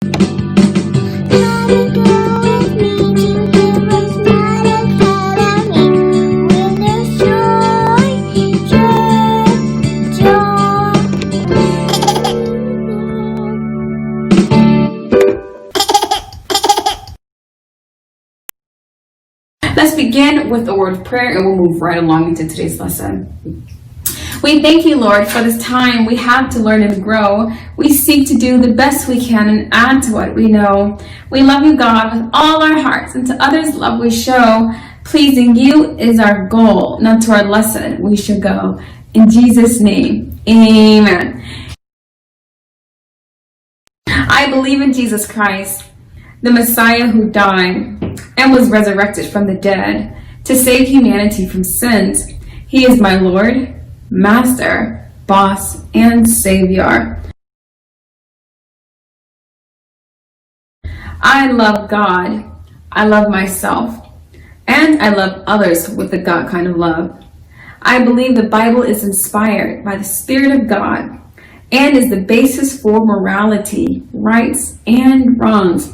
Let's begin with a word of prayer and we'll move right along into today's lesson. We thank you, Lord, for this time we have to learn and grow. We seek to do the best we can and add to what we know. We love you, God, with all our hearts, and to others love we show. Pleasing you is our goal, not to our lesson we should go. In Jesus' name, amen. I believe in Jesus Christ, the Messiah who died and was resurrected from the dead to save humanity from sins. He is my Lord, Master, Boss, and Savior. I love God, I love myself, and I love others with the God kind of love. I believe the Bible is inspired by the Spirit of God and is the basis for morality, rights, and wrongs.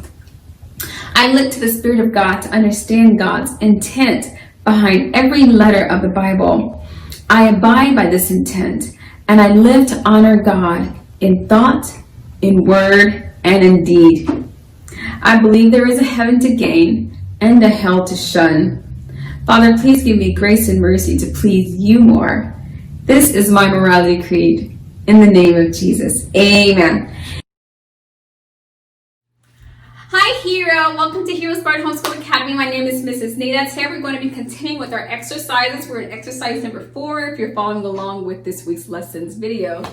I look to the Spirit of God to understand God's intent behind every letter of the Bible. I abide by this intent, and I live to honor God in thought, in word, and in deed. I believe there is a heaven to gain and a hell to shun. Father, please give me grace and mercy to please you more. This is my morality creed. In the name of Jesus, amen. Hi Hero, welcome to HeroesMart Homeschool Academy. My name is Mrs. Nita. Today we're going to be continuing with our exercises. We're in exercise number 4 if you're following along with this week's lessons video.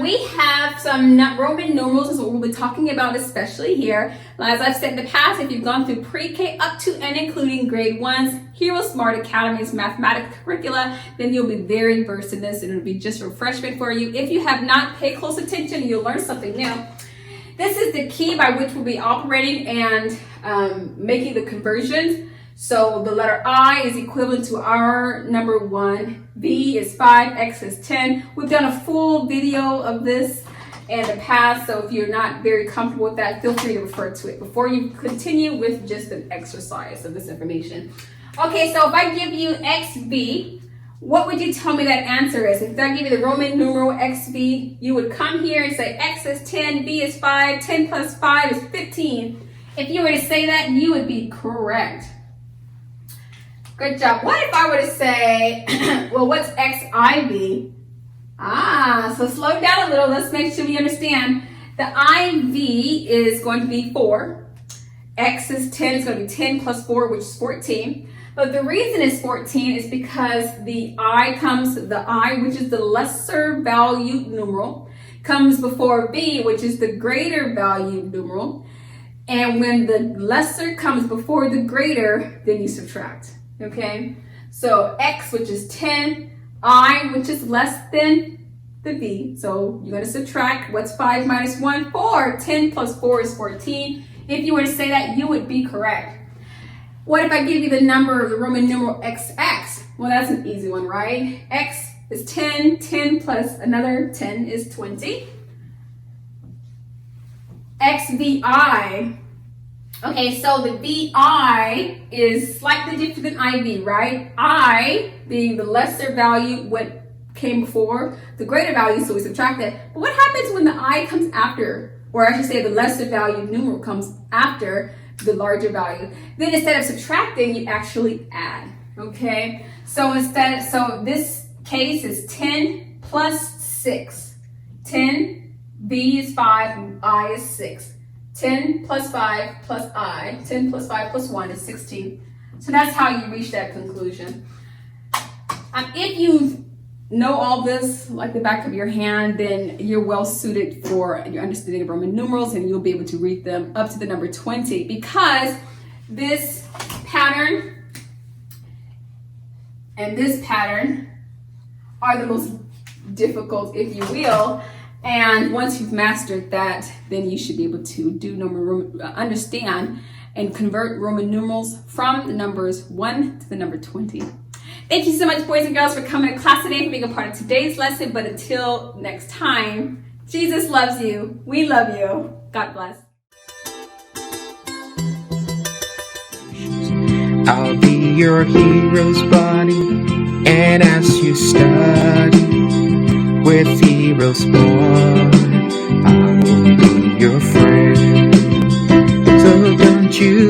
We have some Roman numerals is what we'll be talking about, especially here. As I've said in the past, if you've gone through pre-K up to and including grade 1's HeroesMart Academy's mathematics curricula, then you'll be very versed in this and it'll be just refreshment for you. If you have not paid close attention, you'll learn something new. This is the key by which we'll be operating and making the conversions. So the letter I is equivalent to our number 1, B is 5, X is 10. We've done a full video of this in the past, so if you're not very comfortable with that, feel free to refer to it before you continue with just an exercise of this information. Okay, so if I give you XB, what would you tell me that answer is? If I give you the Roman numeral XB, you would come here and say X is 10, B is 5, 10 plus 5 is 15. If you were to say that, you would be correct. Good job. What if I were to say, well, what's XIV? So slow down a little. Let's make sure we understand. The IV is going to be 4. X is 10. It's going to be 10 plus 4, which is 14. But the reason it's 14 is because the I, which is the lesser valued numeral, comes before B, which is the greater valued numeral. And when the lesser comes before the greater, then you subtract. Okay? So X, which is 10, I, which is less than the B. So you're going to subtract. What's 5 minus 1? 4. 10 plus 4 is 14. If you were to say that, you would be correct. What if I give you the number, the Roman numeral XX? Well, that's an easy one, right? X is 10, 10 plus another 10 is 20. XVI. Okay, so the VI is slightly different than IV, right? I being the lesser value, what came before the greater value, so we subtract that. But what happens when the I comes after, or I should say the lesser value numeral comes after the larger value? Then instead of subtracting, you actually add, okay? So this case is 10 plus 6. 10, B is 5, and I is 6. 10 plus 5 plus I, 10 plus 5 plus 1 is 16. So that's how you reach that conclusion. If you know all this like the back of your hand, then you're well suited for your understanding of Roman numerals, and you'll be able to read them up to the number 20, because this pattern and this pattern are the most difficult, if you will. And once you've mastered that, then you should be able to understand and convert Roman numerals from the numbers 1 to the number 20. Thank you so much, boys and girls, for coming to class today, for being a part of today's lesson. But until next time, Jesus loves you. We love you. God bless. I'll be your hero's buddy, and as you study with HeroesMart, I will be your friend. So don't you